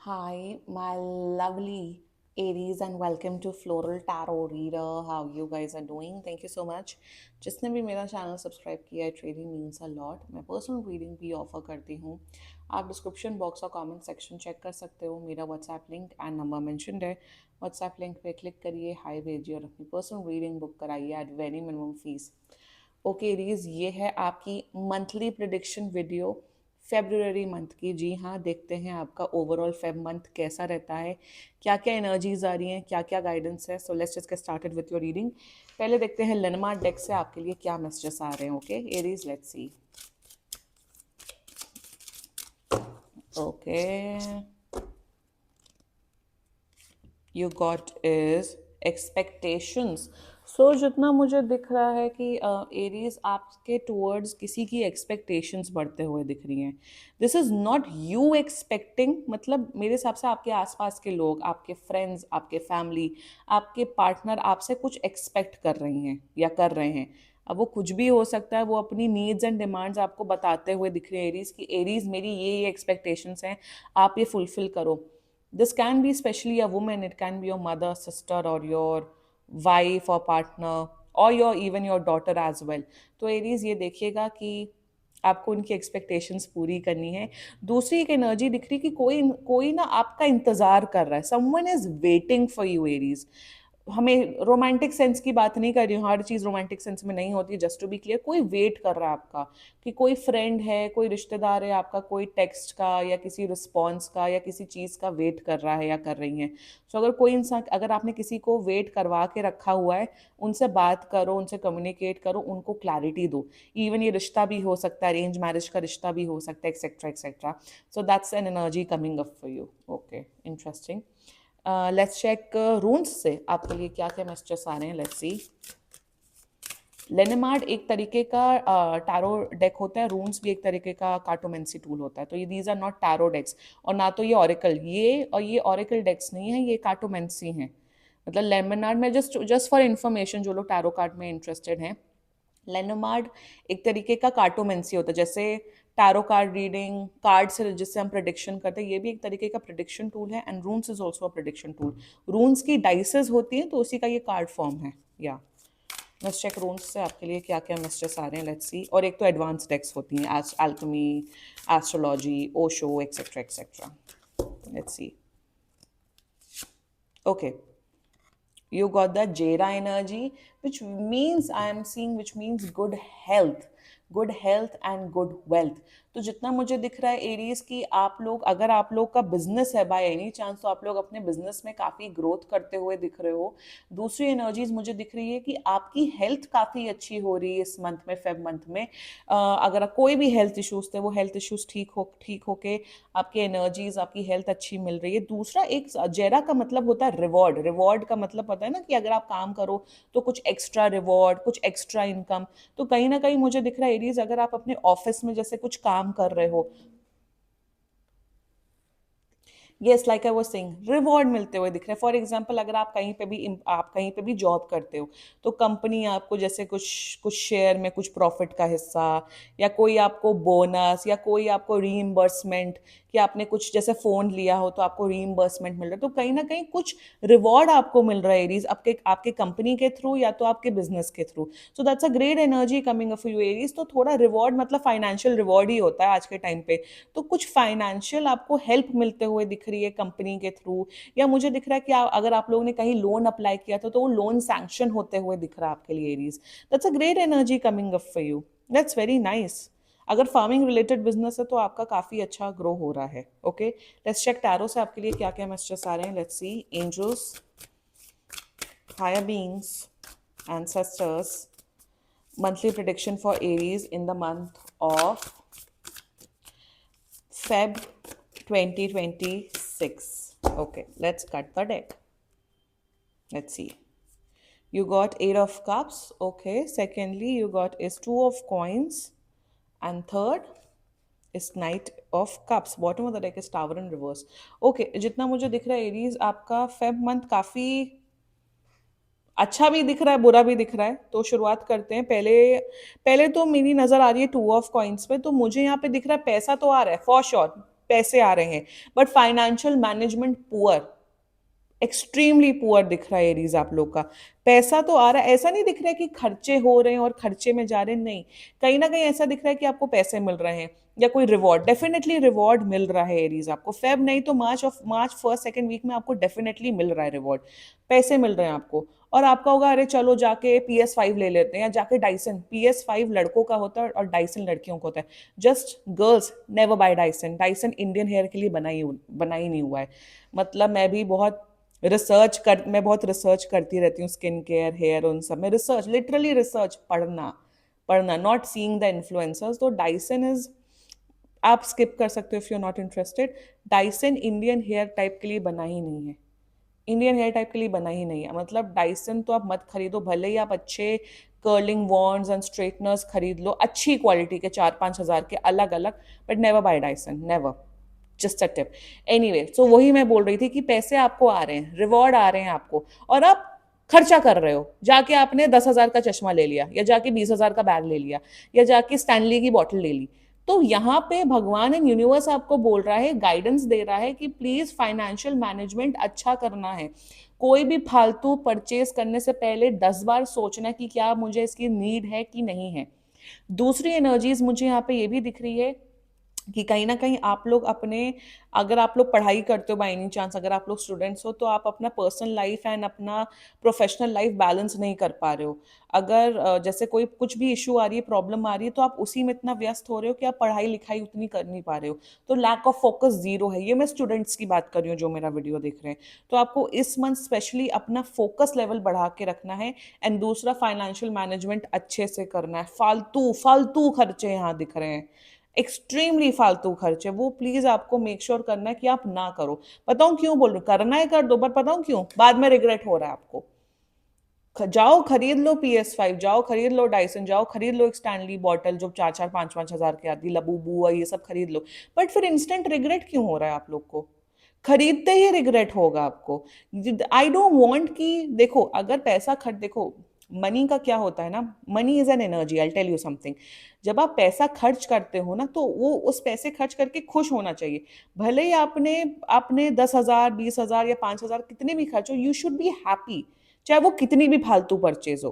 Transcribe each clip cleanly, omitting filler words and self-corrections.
Hi, my lovely Aries, and welcome to Floral Tarot Reader. How you guys are doing? Thank you so much. जिसने भी मेरा channel subscribe किया है, trading means a lot. मैं personal reading भी offer करती हूँ। आप डिस्क्रिप्शन बॉक्स और कमेंट सेक्शन चेक कर सकते हो। मेरा WhatsApp link and number mentioned है। व्हाट्सएप लिंक पे क्लिक करिए, हाई भेजिए और अपनी पर्सनल रीडिंग बुक कराइए at very minimum fees. Okay Aries, ये है आपकी monthly prediction video February month की। जी हाँ, देखते हैं आपका ओवरऑल फेब मंथ कैसा रहता है, क्या क्या एनर्जीज आ रही हैं, क्या क्या गाइडेंस है। So let's just get started with your reading. पहले देखते हैं लेनमार्क डेक से आपके लिए क्या मैसेजेस आ रहे हैं। Okay Aries, let's see. Okay, you got is expectations. So जितना मुझे दिख रहा है कि एरीज आपके टूवर्ड्स किसी की एक्सपेक्टेशंस बढ़ते हुए दिख रही हैं। This is not you expecting, मतलब मेरे हिसाब से आपके आसपास के लोग, आपके फ्रेंड्स, आपके फैमिली, आपके पार्टनर आपसे कुछ एक्सपेक्ट कर रही हैं या कर रहे हैं। अब वो कुछ भी हो सकता है, वो अपनी नीड्स एंड डिमांड्स आपको बताते हुए दिख रहे हैं एरीज की। एरीज, मेरी ये एक्सपेक्टेशंस हैं, आप ये फुलफिल करो। This can be especially a woman, it can be your mother, sister, or your wife or partner, or your even your daughter as well. तो एरीज ये देखिएगा कि आपको उनकी एक्सपेक्टेशंस पूरी करनी है। दूसरी एक एनर्जी दिख रही कि कोई कोई ना आपका इंतजार कर रहा है। Someone is waiting for you Aries. हमें रोमांटिक सेंस की बात नहीं कर रही हूँ, हर चीज़ रोमांटिक सेंस में नहीं होती, जस्ट टू बी क्लियर। कोई वेट कर रहा है आपका, कि कोई फ्रेंड है, कोई रिश्तेदार है आपका, कोई टेक्स्ट का या किसी रिस्पॉन्स का या किसी चीज़ का वेट कर रहा है या कर रही हैं। सो अगर कोई इंसान, अगर आपने किसी को वेट करवा के रखा हुआ है, उनसे बात करो, उनसे कम्युनिकेट करो, उनको क्लैरिटी दो। इवन ये रिश्ता भी हो सकता है, अरेंज मैरिज का रिश्ता भी हो सकता है, etcetera etcetera. So that's an energy coming up for you. Okay, interesting. Let's check runes से आपके लिए क्या क्या मैसेजेस आ रहे हैं। लेट्स सी। लेनेमार्ड एक तरीके का टैरो डेक होता है, रून्स भी एक तरीके का कार्टोमेंसी टूल होता है। तो ये दीज आर नॉट टैरो डेक्स, और ना तो ये ऑरिकल, ये ऑरिकल डेक्स नहीं है, ये कार्टोमेंसी हैं। मतलब लेमनार्ड में, जस्ट जस्ट फॉर इन्फॉर्मेशन, जो लोग टैरो कार्ड में इंटरेस्टेड हैं, लेनोमार्ड एक तरीके का कार्टोमेंसी होता है। जैसे टैरो कार्ड रीडिंग, कार्ड से जिससे हम प्रिडिक्शन करते हैं, ये भी एक तरीके का प्रिडिक्शन टूल है। And रून्स is also a prediction tool. रून्स की डाइसेस होती हैं, तो उसी का ये कार्ड फॉर्म है। या लेट्स चेक रून्स से आपके लिए क्या क्या मैसेजेस आ रहे हैं। Let's see. और एक तो एडवांस डेक्स होती हैं, as alchemy, astrology, Osho, etcetera etcetera. Let's see. Okay, you got the Jera energy, which means I am seeing, which means good health and good wealth. तो जितना मुझे दिख रहा है एरीज की, आप लोग, अगर आप लोग का बिजनेस है बाय एनी चांस, तो आप लोग अपने बिजनेस में काफी ग्रोथ करते हुए दिख रहे हो। दूसरी एनर्जीज मुझे दिख रही है कि आपकी हेल्थ काफी अच्छी हो रही है इस मंथ में, फेब मंथ में। अगर कोई भी हेल्थ इश्यूज थे, वो हेल्थ इश्यूज ठीक होके आपकी एनर्जीज, आपकी हेल्थ अच्छी मिल रही है। दूसरा, एक जेरा का मतलब होता है रिवॉर्ड। रिवॉर्ड का मतलब पता है ना, कि अगर आप काम करो तो कुछ एक्स्ट्रा रिवॉर्ड, कुछ एक्स्ट्रा इनकम। तो कहीं ना कहीं मुझे दिख रहा है एरीज, अगर आप अपने ऑफिस में जैसे कुछ काम कर रहे हो, yes, like I was saying, reward मिलते हुए दिख रहे हैं। फॉर एग्जांपल, अगर आप कहीं पे भी जॉब करते हो, तो कंपनी आपको जैसे कुछ कुछ शेयर में कुछ प्रॉफिट का हिस्सा, या कोई आपको बोनस, या कोई आपको रीइंबर्समेंट, कि आपने कुछ जैसे फोन लिया हो तो आपको रीइंबर्समेंट मिल रहा है। तो कहीं ना कहीं कुछ रिवॉर्ड आपको मिल रहा है एरीज, आपके आपके कंपनी के थ्रू या तो आपके बिजनेस के through. So that's a great energy coming up you Aries. तो थोड़ा रिवॉर्ड, मतलब फाइनेंशियल रिवॉर्ड ही होता है आज के टाइम पे। तो कुछ फाइनेंशियल आपको हेल्प मिलते हुए दिख रही है कंपनी के थ्रू, या मुझे दिख रहा है कि अगर आप लोगों ने कहीं लोन अप्लाई किया था, तो वो लोन सैंक्शन होते हुए दिख रहा है आपके लिए Aries. That's a great energy coming up for you. That's very nice. अगर फार्मिंग रिलेटेड बिजनेस है, तो आपका काफी अच्छा ग्रो हो रहा है। ओके, लेट्स चेक टैरो से आपके लिए क्या क्या मैसेजेस आ रहे हैं। Let's see. Angels, higher beings, ancestors, monthly prediction for Aries in the month of Feb 2026. Okay, let's cut the deck. Let's see. You got 8 of cups. Okay. Secondly, you got is 2 of coins. And third is Knight of Cups. Bottom of the deck is Tower in reverse. Okay, जितना मुझे दिख रहा है Aries, आपका Feb month काफी अच्छा भी दिख रहा है, बुरा भी दिख रहा है। तो शुरुआत करते हैं। पहले पहले तो मेरी नजर आ रही है 2 ऑफ कॉइन्स पे। तो मुझे यहाँ पे दिख रहा है पैसा तो आ रहा है फॉर श्योर। पैसे आ रहे हैं, but financial management poor, extremely poor दिख रहा है एरीज आप लोग का। पैसा तो आ रहा है, ऐसा नहीं दिख रहा है कि खर्चे हो रहे हैं और खर्चे में जा रहे हैं, नहीं, कहीं ना कहीं ऐसा दिख रहा है कि आपको पैसे मिल रहे हैं या कोई रिवॉर्ड, डेफिनेटली रिवॉर्ड मिल रहा है एरीज आपको, फेब नहीं तो मार्च फर्स्ट सेकंड वीक में आपको डेफिनेटली मिल रहा है रिवॉर्ड, पैसे मिल रहे हैं आपको। और आपका होगा अरे चलो जाके PS5 ले लेते हैं, या जाके डाइसन, PS5 लड़कों का होता है और डाइसन लड़कियों का होता है। Just girls never buy Dyson, Dyson Indian hair के लिए बनाई नहीं हुआ है। मतलब मैं बहुत रिसर्च करती रहती हूँ, स्किन केयर, हेयर, उन सब में रिसर्च, लिटरली रिसर्च, पढ़ना पढ़ना, नॉट सीइंग द इन्फ्लुएंसर्स। तो डाइसन इज, आप स्किप कर सकते हो if you are not interested. Dyson Indian hair type के लिए बना ही नहीं है, इंडियन हेयर टाइप के लिए बना ही नहीं है। मतलब डाइसन तो आप मत खरीदो, भले ही आप अच्छे कर्लिंग वॉन्ड्स एंड स्ट्रेटनर्स खरीद लो अच्छी क्वालिटी के 4-5 हज़ार के अलग अलग, but never buy Dyson, never, just a tip. Anyway, so वही मैं बोल रही थी कि पैसे आपको आ रहे हैं, रिवॉर्ड आ रहे हैं आपको, और आप खर्चा कर रहे हो, जाके आपने 10 हज़ार का चश्मा ले लिया, या जाके 20 हज़ार का बैग ले लिया, या जाके स्टैनली की बॉटल ले ली। तो यहाँ पे भगवान एंड यूनिवर्स आपको बोल रहा है, गाइडेंस दे रहा है कि प्लीज फाइनेंशियल मैनेजमेंट अच्छा करना है। कोई भी फालतू परचेज करने से पहले 10 बार सोचना कि क्या मुझे इसकी नीड है कि नहीं है। दूसरी एनर्जीज मुझे यहाँ पे ये भी दिख रही है कि कहीं ना कहीं आप लोग अपने, अगर आप लोग पढ़ाई करते हो बाई एनी चांस, अगर आप लोग स्टूडेंट्स हो, तो आप अपना पर्सनल लाइफ एंड अपना प्रोफेशनल लाइफ बैलेंस नहीं कर पा रहे हो। अगर जैसे कोई कुछ भी इशू आ रही है, प्रॉब्लम आ रही है, तो आप उसी में इतना व्यस्त हो रहे हो कि आप पढ़ाई लिखाई उतनी कर नहीं पा रहे हो। तो लैक ऑफ फोकस जीरो है, ये मैं स्टूडेंट्स की बात कर रही हूँ जो मेरा वीडियो देख रहे हैं। तो आपको इस मंथ स्पेशली अपना फोकस लेवल बढ़ा के रखना है। एंड दूसरा, फाइनेंशियल मैनेजमेंट अच्छे से करना है। फालतू फालतू खर्चे यहाँ दिख रहे हैं, एक्सट्रीमली फालतू खर्चे, वो प्लीज आपको मेक श्योर करना है कि आप ना करो। बताऊं क्यों बोल रही हूँ, करना है कर दो, पर बताऊं क्यों, बाद में रिग्रेट हो रहा है आपको। जाओ खरीद लो PS5, जाओ खरीद लो डाइसन, जाओ खरीद लो एक स्टैनली बॉटल जो 4-4 5-5 हज़ार की आती, लबूबू ये सब खरीद लो, बट फिर इंस्टेंट रिग्रेट क्यों हो रहा है आप लोग को? खरीदते ही रिग्रेट होगा आपको। आई डोंट वांट कि, देखो अगर पैसा खर्च, देखो मनी का क्या होता है ना, money is an energy, I tell you something. जब आप पैसा खर्च करते हो ना, तो वो उस पैसे खर्च करके खुश होना चाहिए। भले ही आपने आपने 10 हज़ार, 20 हज़ार या 5 हज़ार कितने भी खर्च हो, यू शुड बी हैप्पी, चाहे वो कितनी भी फालतू परचेज हो।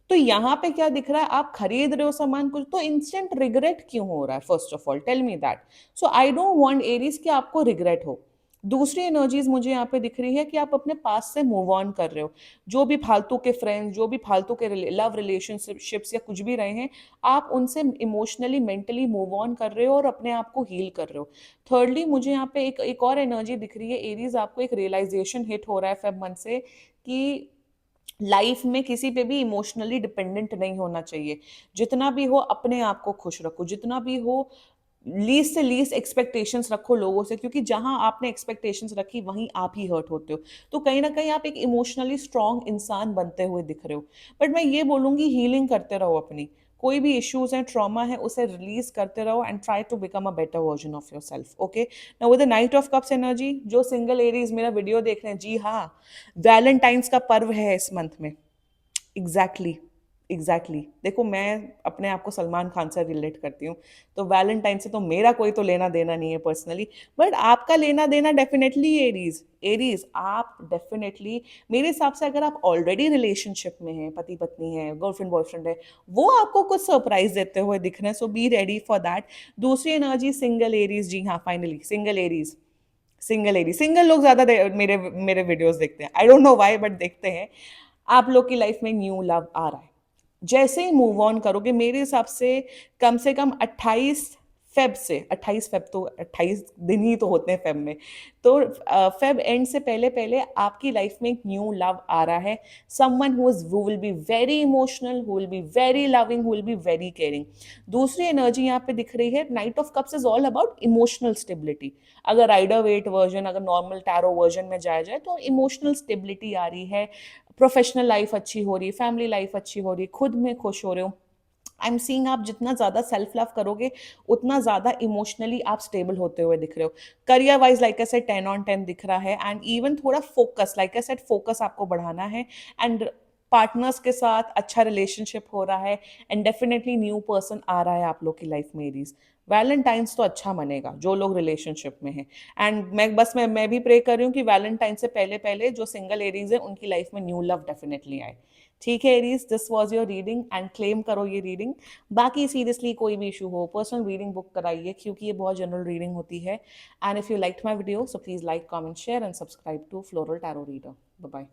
तो यहाँ पे क्या दिख रहा है, आप खरीद रहे हो सामान कुछ, तो इंस्टेंट रिग्रेट क्यों हो रहा है? First of all tell me that. So I don't want Aries कि आपको रिग्रेट हो। दूसरी एनर्जीज मुझे यहाँ पे दिख रही है कि आप अपने पास से मूव ऑन कर रहे हो। जो भी फालतू के फ्रेंड्स, जो भी फालतू के लव रिलेशनशिप्स या कुछ भी रहे हैं, आप उनसे इमोशनली मेंटली मूव ऑन कर रहे हो और अपने आप को हील कर रहे हो। थर्डली, मुझे यहाँ पे एक और एनर्जी दिख रही है एरीज, आपको एक रियलाइजेशन हिट हो रहा है फेब मंथ से कि लाइफ में किसी पे भी इमोशनली डिपेंडेंट नहीं होना चाहिए। जितना भी हो अपने आप को खुश रखो, जितना भी हो लीस्ट से लीस्ट एक्सपेक्टेशंस रखो लोगों से, क्योंकि जहां आपने एक्सपेक्टेशंस रखी वहीं आप ही हर्ट होते हो। तो कहीं ना कहीं आप एक इमोशनली स्ट्रांग इंसान बनते हुए दिख रहे हो। बट मैं ये बोलूंगी, हीलिंग करते रहो अपनी, कोई भी इश्यूज है, ट्रॉमा है, उसे रिलीज करते रहो and try to become a better version of yourself. Okay, now with the knight of cups energy, जो सिंगल एरीज मेरा वीडियो देख रहे हैं, जी हाँ, वैलेंटाइंस का पर्व है इस मंथ में। एग्जैक्टली, एग्जैक्टली, देखो मैं अपने आप को सलमान खान से रिलेट करती हूँ, तो वैलेंटाइन से तो मेरा कोई तो लेना देना नहीं है पर्सनली, बट आपका लेना देना डेफिनेटली एरीज। एरीज आप डेफिनेटली, मेरे हिसाब से अगर आप ऑलरेडी रिलेशनशिप में हैं, पति पत्नी है, गर्लफ्रेंड बॉयफ्रेंड है, वो आपको कुछ सरप्राइज देते हुए दिख रहे हैं, सो बी रेडी फॉर दैट। दूसरी एनर्जी सिंगल एरीज, जी हाँ finally single Aries, single Aries, single लोग ज्यादा मेरे मेरे वीडियोस देखते हैं, I don't know why but देखते हैं। आप लोग की लाइफ में न्यू लव आ रहा है, जैसे ही मूव ऑन करोगे मेरे हिसाब से कम 28 फेब से, 28 फेब तो 28 दिन ही तो होते हैं फेब में, तो फेब एंड से पहले पहले आपकी लाइफ में एक न्यू लव आ रहा है। Someone who will be very emotional, who will be very loving, who will be very caring. दूसरी एनर्जी यहाँ पे दिख रही है, night of cups is all about emotional stability. अगर राइडर वेट वर्जन, अगर नॉर्मल टैरो वर्जन में जाया जाए, तो इमोशनल स्टेबिलिटी आ रही है, प्रोफेशनल लाइफ अच्छी हो रही है, फैमिली लाइफ अच्छी हो रही है, खुद में खुश हो रहे हो। आई एम सीइंग आप जितना ज्यादा सेल्फ लव करोगे, उतना ज्यादा इमोशनली आप स्टेबल होते हुए दिख रहे हो। Career wise like I said 10 on 10 दिख रहा है, एंड इवन थोड़ा focus, like I said focus आपको बढ़ाना है। एंड पार्टनर्स के साथ अच्छा रिलेशनशिप हो रहा है एंड डेफिनेटली न्यू पर्सन आ रहा है आप लोग की लाइफ में एरीज। वैलेंटाइंस तो अच्छा मनेगा जो लोग रिलेशनशिप में हैं। एंड मैं भी प्रे कर रही हूँ कि वैलेंटाइन से पहले पहले जो सिंगल एरीज है उनकी लाइफ में न्यू लव डेफिनेटली आए। ठीक है Aries, this was your reading and claim करो ये रीडिंग। बाकी सीरियसली कोई भी इशू हो पर्सनल रीडिंग बुक कराइए क्योंकि ये बहुत जनरल रीडिंग होती है। And if you like my video so please like comment share and subscribe to floral tarot reader. Bye bye.